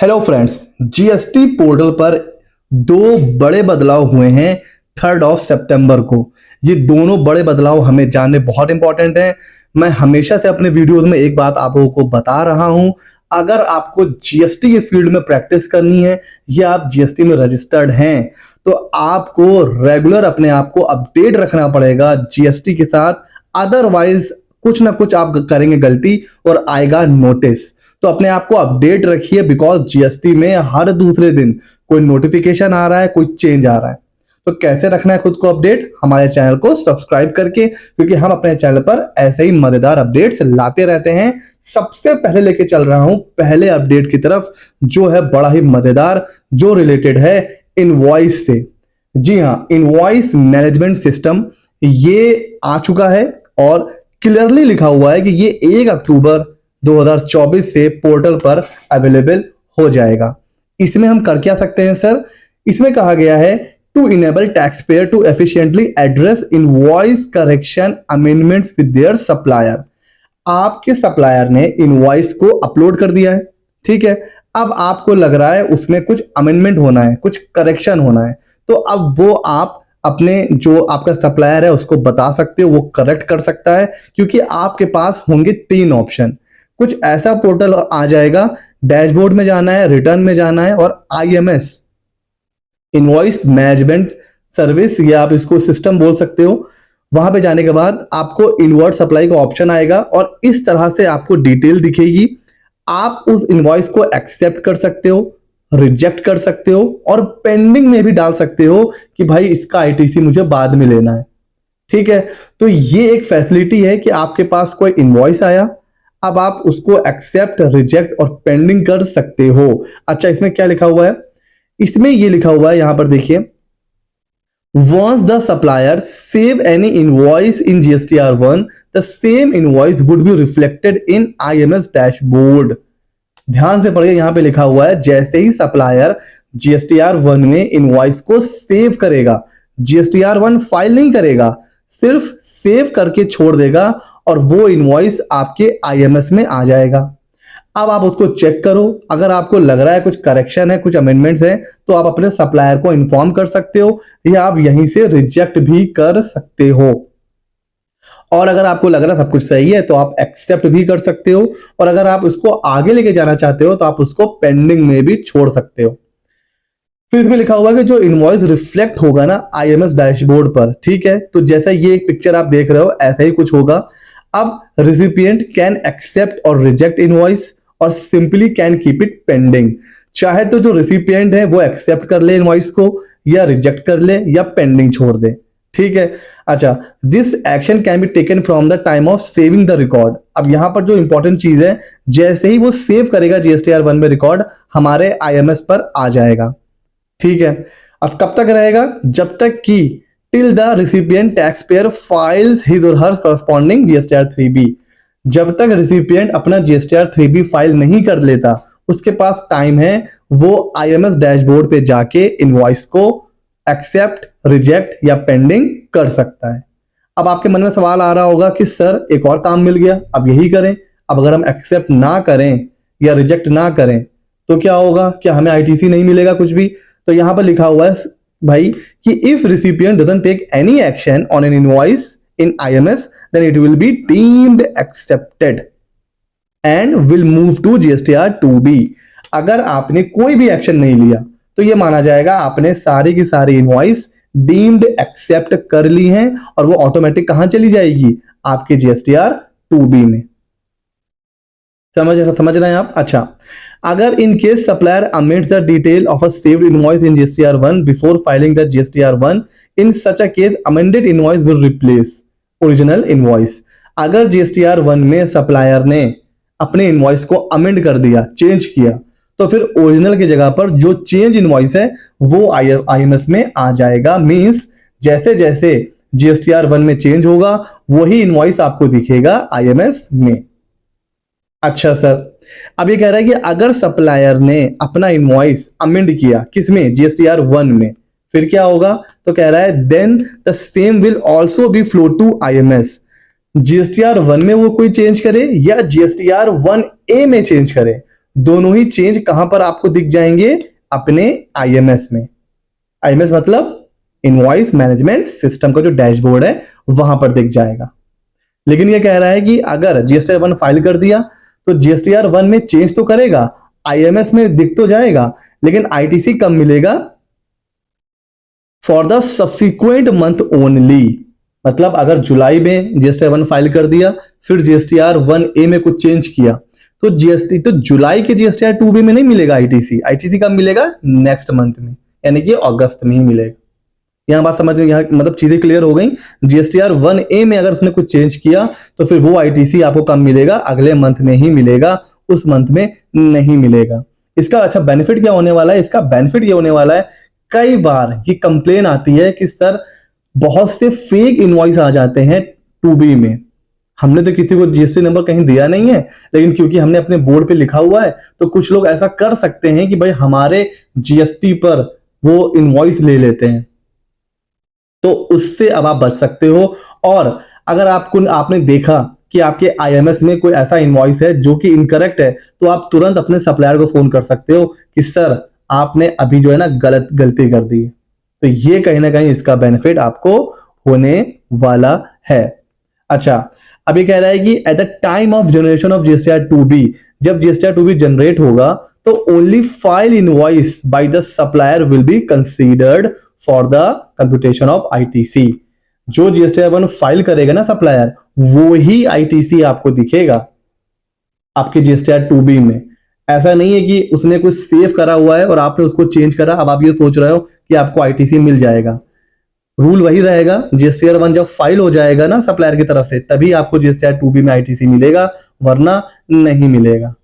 Hello friends, GST portal पर दो बड़े बदलाव हुए हैं 3 सितंबर को। ये दोनों बड़े बदलाव हमें जानने बहुत इंपॉर्टेंट हैं। मैं हमेशा से अपने वीडियोस में एक बात आप लोगों को बता रहा हूं, अगर आपको जीएसटी के फील्ड में प्रैक्टिस करनी है या आप जीएसटी में रजिस्टर्ड हैं तो आपको रेगुलर अपने आप को अपडेट रखना पड़ेगा जीएसटी के साथ। अदरवाइज कुछ ना कुछ आप करेंगे गलती और आएगा नोटिस। तो अपने आप को अपडेट रखिए, बिकॉज जीएसटी में हर दूसरे दिन कोई नोटिफिकेशन आ रहा है, कोई चेंज आ रहा है। तो कैसे रखना है खुद को अपडेट? हमारे चैनल को सब्सक्राइब करके, क्योंकि हम अपने चैनल पर ऐसे ही मजेदार अपडेट्स लाते रहते हैं। सबसे पहले लेके चल रहा हूं पहले अपडेट की तरफ, जो है बड़ा ही मजेदार, जो रिलेटेड है इनवॉइस से। जी हाँ, इनवॉइस मैनेजमेंट सिस्टम ये आ चुका है और क्लियरली लिखा हुआ है कि ये 1 अक्टूबर 2024 से पोर्टल पर अवेलेबल हो जाएगा। इसमें हम कर क्या सकते हैं सर? इसमें कहा गया है to enable tax payer to efficiently address invoice correction amendments with their supplier. आपके सप्लायर ने इनवॉइस को अपलोड कर दिया है, ठीक है। अब आपको लग रहा है उसमें कुछ अमेंडमेंट होना है, कुछ करेक्शन होना है, तो अब वो आप अपने जो आपका सप्लायर है उसको बता सकते हो, वो करेक्ट कर सकता है। क्योंकि आपके पास होंगे 3 ऑप्शन। कुछ ऐसा पोर्टल आ जाएगा, डैशबोर्ड में जाना है, रिटर्न में जाना है, और आईएमएस इनवॉइस मैनेजमेंट सर्विस, या आप इसको सिस्टम बोल सकते हो। वहां पे जाने के बाद आपको इनवर्ट सप्लाई का ऑप्शन आएगा और इस तरह से आपको डिटेल दिखेगी। आप उस इनवॉइस को एक्सेप्ट कर सकते हो, रिजेक्ट कर सकते हो, और पेंडिंग में भी डाल सकते हो कि भाई इसका आईटीसी मुझे बाद में लेना है, ठीक है। तो ये एक फैसिलिटी है कि आपके पास कोई इनवॉइस आया, अब आप उसको एक्सेप्ट, रिजेक्ट और पेंडिंग कर सकते हो। अच्छा, इसमें क्या लिखा हुआ है? इसमें ये लिखा हुआ है, यहां पर देखिए, once the supplier save any invoice in GSTR1 the same invoice would be reflected in IMS dashboard. ध्यान से पढ़िए, यहां पे लिखा हुआ है जैसे ही सप्लायर GSTR1 में इनवॉइस को सेव करेगा, GSTR1 फाइल नहीं करेगा, सिर्फ सेव करके छोड़ देगा और वो इनवॉइस आपके IMS में आ जाएगा। अब आप उसको चेक करो, अगर आपको लग रहा है कुछ करेक्शन है, कुछ अमेंडमेंट्स हैं, तो आप अपने सप्लायर को इन्फॉर्म कर सकते हो, या आप यहीं से रिजेक्ट भी कर सकते हो। और अगर आपको लग रहा है सब कुछ सही है तो आप एक्सेप्ट भी कर सकते हो, और अगर आप उसको आगे लेके जाना चाहते हो तो आप उसको पेंडिंग में भी छोड़ सकते हो। फिर इसमें लिखा हुआ है कि जो इनवॉइस रिफ्लेक्ट होगा ना IMS डैशबोर्ड पर, ठीक है, तो जैसा ये एक पिक्चर आप देख रहे हो ऐसा ही कुछ होगा। अब रिसिपिएंट कैन एक्सेप्ट और रिजेक्ट इनवॉइस और simply can keep it pending. चाहे तो जो रिसिपिएंट है वो एक्सेप्ट कर ले इनवॉइस को, या रिजेक्ट कर ले, या पेंडिंग छोड़ दे, ठीक है। अच्छा, this action can be taken from the time of saving the record. अब यहां पर जो इंपॉर्टेंट चीज है, जैसे ही वो सेव करेगा GSTR1 में रिकॉर्ड, हमारे IMS पर आ जाएगा, ठीक है। अब कब तक रहेगा? जब तक कि till the recipient tax payer files his और हर कॉरस्पॉन्डिंग GSTR3B। जब तक रिसिपिएंट अपना GSTR3B फाइल नहीं कर लेता, उसके पास टाइम है, वो IMS डैशबोर्ड पे जाके इनवॉइस को एक्सेप्ट, रिजेक्ट या पेंडिंग कर सकता है। अब आपके मन में सवाल आ रहा होगा कि सर एक और काम मिल गया, अब यही करें। अब अगर हम एक्सेप्ट ना करें या रिजेक्ट ना करें तो क्या होगा? क्या हमें ITC नहीं मिलेगा कुछ भी? तो यहां पर लिखा हुआ है भाई कि if recipient doesn't take any action on an invoice in IMS then it will be deemed accepted and will move to GSTR2B। अगर आपने कोई भी एक्शन नहीं लिया तो ये माना जाएगा आपने सारी की सारी इनवॉइस डीम्ड एक्सेप्ट कर ली हैं, और वो ऑटोमेटिक कहां चली जाएगी? आपके GSTR2B में। समझ रहे हैं आप? अच्छा, अगर in case supplier amends the detail of a saved invoice in GSTR1 before filing the GSTR1, in such a case amended invoice will replace original invoice। अगर GSTR1 में सप्लायर ने अपने इनवॉइस को अमेंड कर दिया, चेंज किया, तो फिर ओरिजिनल की जगह पर जो चेंज इनवॉइस है वो IMS में आ जाएगा। मींस जैसे जैसे GSTR1 में चेंज होगा वही इनवॉइस आपको दिखेगा IMS में। अच्छा सर, अब ये कह रहा है कि अगर सप्लायर ने अपना इनवॉइस अमेंड किया, किसमें? GSTR1 में, फिर क्या होगा? तो कह रहा है then the same will also be flow to IMS। GSTR1 में वो कोई चेंज करे या GSTR1A में चेंज करे, दोनों ही चेंज कहां पर आपको दिख जाएंगे? अपने आईएमएस में। आईएमएस मतलब इनवॉइस मैनेजमेंट सिस्टम का जो डैशबोर्ड है वहां पर दिख जाएगा। लेकिन ये कह रहा है कि अगर जीएसटीआर 1 फाइल कर दिया तो जीएसटीआर 1 में चेंज तो करेगा, आईएमएस में दिख तो जाएगा, लेकिन आईटीसी कब मिलेगा? For the subsequent month only. मतलब अगर जुलाई में जीएसटीआर 1 फाइल कर दिया, फिर जीएसटीआर 1A में कुछ चेंज किया, तो जुलाई के जीएसटीआर 2B में नहीं मिलेगा आईटीसी। आईटीसी कब मिलेगा? नेक्स्ट मंथ में, यानी कि अगस्त में ही मिलेगा। यहां बात समझ में, यहाँ मतलब चीजें क्लियर हो गई। जीएसटीआर 1A में अगर उसने कुछ चेंज किया तो फिर वो आईटीसी आपको कब मिलेगा? अगले मंथ में ही मिलेगा, उस मंथ में नहीं मिलेगा। इसका अच्छा बेनिफिट क्या होने वाला है? इसका बेनिफिट ये होने वाला है, कई बार ये कंप्लेन आती है कि सर बहुत से फेक इनवॉइस आ जाते हैं 2B में। हमने तो किसी को जीएसटी नंबर कहीं दिया नहीं है, लेकिन क्योंकि हमने अपने बोर्ड पे लिखा हुआ है तो कुछ लोग ऐसा कर सकते हैं कि भाई हमारे जीएसटी पर वो इनवॉइस ले लेते हैं। तो उससे अब आप बच सकते हो। और अगर आपने देखा कि आपके आईएमएस में कोई ऐसा इनवॉइस है जो कि इनकरेक्ट है, तो आप तुरंत अपने सप्लायर को फोन कर सकते हो कि सर आपने अभी जो है ना गलती कर दी। तो ये कहीं ना कहीं इसका बेनिफिट आपको होने वाला है। अच्छा, अभी कह रहा है कि at the time of generation of GSTR 2B, जब जीएसटीआर 2B जनरेट होगा तो only file invoice by the supplier will be considered for the computation of ITC. जो जीएसटीआर 1 फाइल करेगा ना सप्लायर, वो ही आईटीसी आपको दिखेगा आपके जीएसटीआर 2B में। ऐसा नहीं है कि उसने कुछ सेव करा हुआ है और आपने उसको चेंज करा, अब आप ये सोच रहे हो कि आपको आईटीसी मिल जाएगा। रूल वही रहेगा, जीएसटीआर 1 जब फाइल हो जाएगा ना सप्लायर की तरफ से, तभी आपको जीएसटीआर 2B में आईटीसी मिलेगा, वरना नहीं मिलेगा।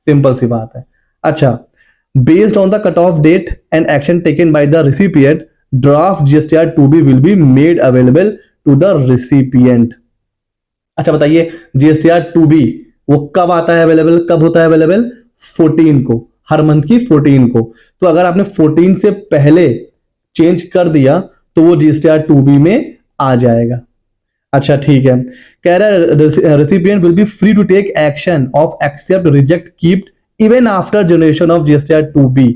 सिंपल सी बात है। अच्छा, based on the cut off date and action taken by the recipient, draft GSTR 2B will be made available to the recipient. अच्छा बताइए, जीएसटीआर 2B वो कब आता है अवेलेबल? कब होता है अवेलेबल? 14 को, हर मंथ की 14 को। तो अगर आपने 14 से पहले चेंज कर दिया तो वो जीएसटीआर 2B में आ जाएगा। अच्छा ठीक है, कह रहा है recipient will be free to take action of accept, reject, keep even after generation of GSTR 2B।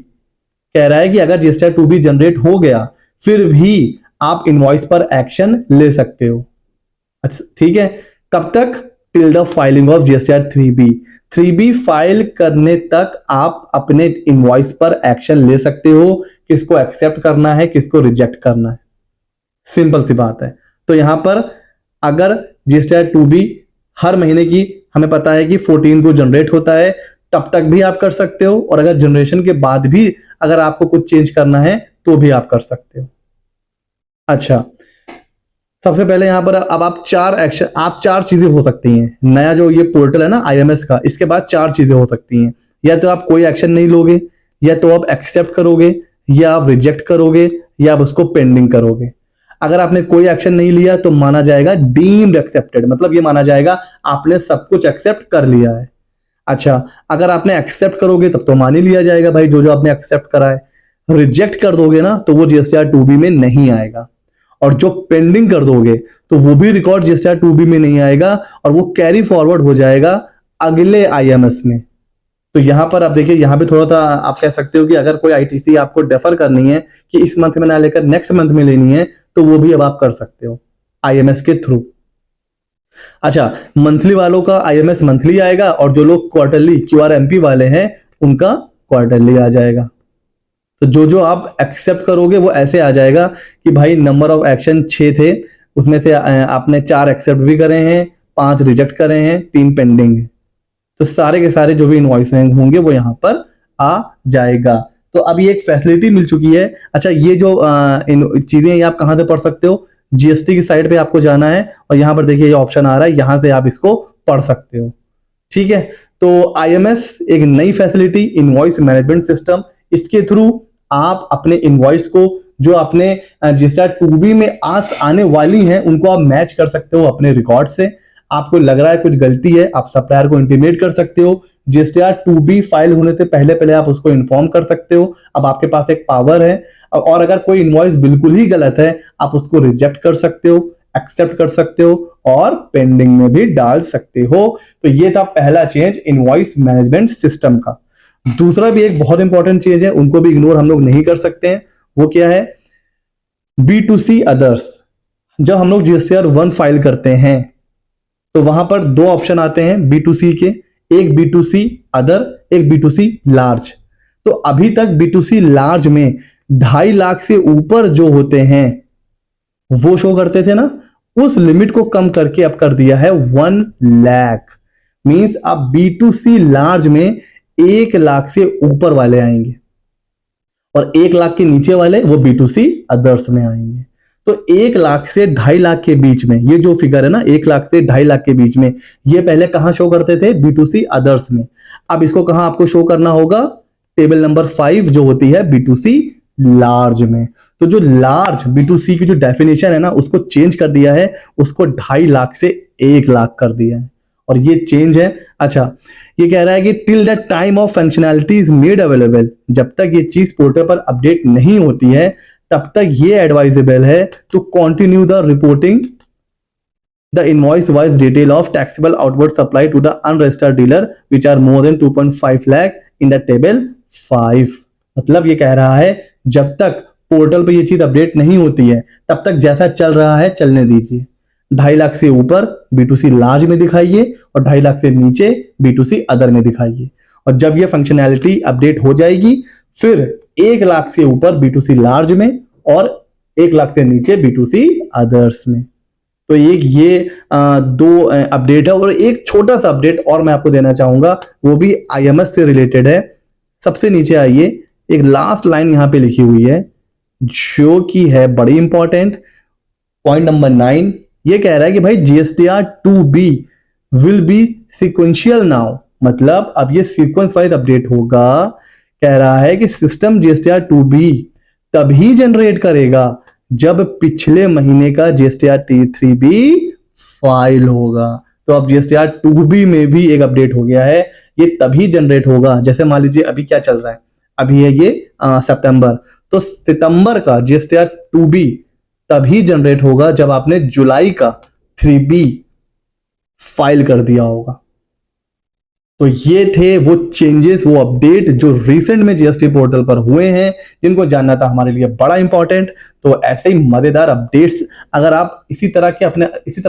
कह रहा है कि अगर जीएसटीआर 2B जनरेट हो गया फिर भी आप इनवॉइस पर एक्शन ले सकते हो। अच्छा ठीक है, कब तक? Till the filing of GSTR 3B। 3B file करने तक आप अपने इनवॉइस पर एक्शन ले सकते हो, किसको एक्सेप्ट करना है, किसको रिजेक्ट करना है। सिंपल सी बात है। तो यहां पर अगर जीएसटीआर 2B हर महीने की हमें पता है कि 14 को जनरेट होता है, तब तक भी आप कर सकते हो, और अगर जनरेशन के बाद भी अगर आपको कुछ चेंज करना है तो भी आप कर सकते हो। अच्छा, सबसे पहले यहां पर अब आप चार चीजें हो सकती हैं। नया जो ये पोर्टल है ना आईएमएस का, इसके बाद 4 चीजें हो सकती हैं। या तो आप कोई एक्शन नहीं लोगे, या तो आप एक्सेप्ट करोगे, या आप रिजेक्ट करोगे, या आप उसको पेंडिंग करोगे। अगर आपने कोई एक्शन नहीं लिया तो माना जाएगा डीम्ड एक्सेप्टेड, मतलब ये माना जाएगा आपने सब कुछ एक्सेप्ट कर लिया है। अच्छा, अगर आपने एक्सेप्ट करोगे तब तो मान ही लिया जाएगा भाई जो जो आपने एक्सेप्ट करा है। रिजेक्ट कर दोगे ना तो वो जीएसटीआर 2B में नहीं आएगा, और जो पेंडिंग कर दोगे तो वो भी रिकॉर्ड जीएसटीआर 2B में नहीं आएगा, और वो कैरी फॉरवर्ड हो जाएगा अगले आईएमएस में। तो यहां पर आप देखिए, यहां पे थोड़ा सा आप कह सकते हो कि अगर कोई आईटीसी आपको डेफर करनी है कि इस मंथ में ना लेकर नेक्स्ट मंथ में लेनी है, तो वो भी अब आप कर सकते हो आईएमएस के थ्रू। अच्छा, मंथली वालों का आईएमएस मंथली आएगा, और जो लोग क्वार्टरली क्यूआरएमपी वाले हैं उनका क्वार्टरली आ जाएगा। तो जो जो आप एक्सेप्ट करोगे वो ऐसे आ जाएगा कि भाई नंबर ऑफ एक्शन 6 थे, उसमें से आपने 4 एक्सेप्ट भी करे हैं, 5 रिजेक्ट करे हैं, 3 पेंडिंग है। तो सारे के सारे जो भी इनवॉइस होंगे वो यहाँ पर आ जाएगा। तो अब ये एक फैसिलिटी मिल चुकी है। अच्छा, ये जो चीजें आप कहाँ से पढ़ सकते हो? जीएसटी की साइट पे आपको जाना है, और यहाँ पर देखिए ये ऑप्शन आ रहा है, यहाँ से आप इसको पढ़ सकते हो। ठीक है, तो आईएमएस एक नई फैसिलिटी, इनवॉइस मैनेजमेंट सिस्टम, इसके थ्रू आप अपने इनवॉइस को जो अपने जीएसटीआर 2B में आने वाली हैं उनको आप मैच कर सकते हो अपने रिकॉर्ड से। आपको लग रहा है कुछ गलती है, आप सप्लायर को इंटीमेट कर सकते हो। जीएसटीआर 2B फाइल होने से पहले पहले आप उसको इन्फॉर्म कर सकते हो। अब आपके पास एक पावर है, और अगर कोई इनवॉइस बिल्कुल ही गलत है आप उसको रिजेक्ट कर सकते हो, एक्सेप्ट कर सकते हो, और पेंडिंग में भी डाल सकते हो। तो ये था पहला चेंज इनवॉइस मैनेजमेंट सिस्टम का। दूसरा भी एक बहुत इंपॉर्टेंट चीज है, उनको भी इग्नोर हम लोग नहीं कर सकते हैं। वो क्या है? B2C others. जब हम लोग GSTR 1 फाइल करते हैं तो वहां पर दो ऑप्शन आते हैं B2C के, एक B2C अदर, एक B2C लार्ज। तो अभी तक B2C लार्ज में 2.5 लाख से ऊपर जो होते हैं वो शो करते थे ना, उस लिमिट को कम करके अब कर दिया है 1 लाख। मींस अब B2C लार्ज में 1 लाख से ऊपर वाले आएंगे और 1 लाख के नीचे वाले वो B2C अदर्स में आएंगे। तो 1 लाख से 2.5 लाख के बीच में ये जो फिगर है ना, 1 लाख से 2.5 लाख के बीच में, ये पहले कहां शो करते थे? B2C अदर्स में। अब इसको कहां आपको शो करना होगा? टेबल नंबर 5 जो होती है B2C लार्ज में। तो जो लार्ज B2C की जो डेफिनेशन है ना, उसको चेंज कर दिया है, उसको 2.5 लाख से 1 लाख कर दिया है और ये चेंज है। अच्छा, ये कह रहा है कि till the time of functionality is made available, जब तक ये चीज पोर्टल पर अपडेट नहीं होती है तब तक ये एडवाइजेबल है to continue the reporting the invoice wise detail of taxable outward supply to the unregistered dealer which are more than 2.5 lakh in the table 5। मतलब ये कह रहा है जब तक पोर्टल पे ये चीज अपडेट नहीं होती है तब तक जैसा चल रहा है चलने दीजिए। 2.5 लाख से ऊपर B2C लार्ज में दिखाइए और 2.5 लाख से नीचे B2C अदर में दिखाइए। और जब ये फंक्शनैलिटी अपडेट हो जाएगी फिर 1 लाख से ऊपर B2C लार्ज में और 1 लाख से नीचे B2C अदर्स में। तो एक ये दो अपडेट है। और एक छोटा सा अपडेट और मैं आपको देना चाहूंगा, वो भी IMS से रिलेटेड है। सबसे नीचे आइए, एक लास्ट लाइन यहां पे लिखी हुई है जो कि है बड़ी इंपॉर्टेंट। पॉइंट नंबर 9 ये कह रहा है कि भाई GSTR 2B will B sequential now. मतलब अब ये सीक्वेंस वाइज अपडेट होगा। कह रहा है कि सिस्टम GSTR 2B तभी जनरेट करेगा जब पिछले महीने का GSTR 3B फाइल होगा। तो अब GSTR 2B में भी एक अपडेट हो गया है, ये तभी जनरेट होगा। जैसे मान लीजिए अभी क्या चल रहा है, अभी है ये सितंबर, तो सितंबर का GSTR 2B तभी जनरेट होगा जब आपने जुलाई का 3B फाइल कर दिया होगा। तो ये थे वो चेंजेस, वो अपडेट जो रिसेंट में GST पोर्टल पर हुए हैं, जिनको जानना था हमारे लिए बड़ा इंपॉर्टेंट। तो ऐसे ही मजेदार अपडेट्स अगर आप इसी तरह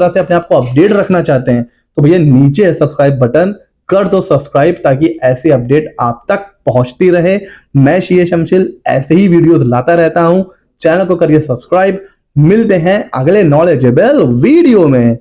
से अपने आप को अपडेट रखना चाहते हैं तो भैया नीचे है सब्सक्राइब बटन, कर दो सब्सक्राइब ताकि ऐसे अपडेट आप तक पहुंचती रहे। मैं शीए शमशिल ऐसे ही वीडियोस लाता रहता हूं, चैनल को करिए सब्सक्राइब। मिलते हैं अगले नॉलेजेबल वीडियो में।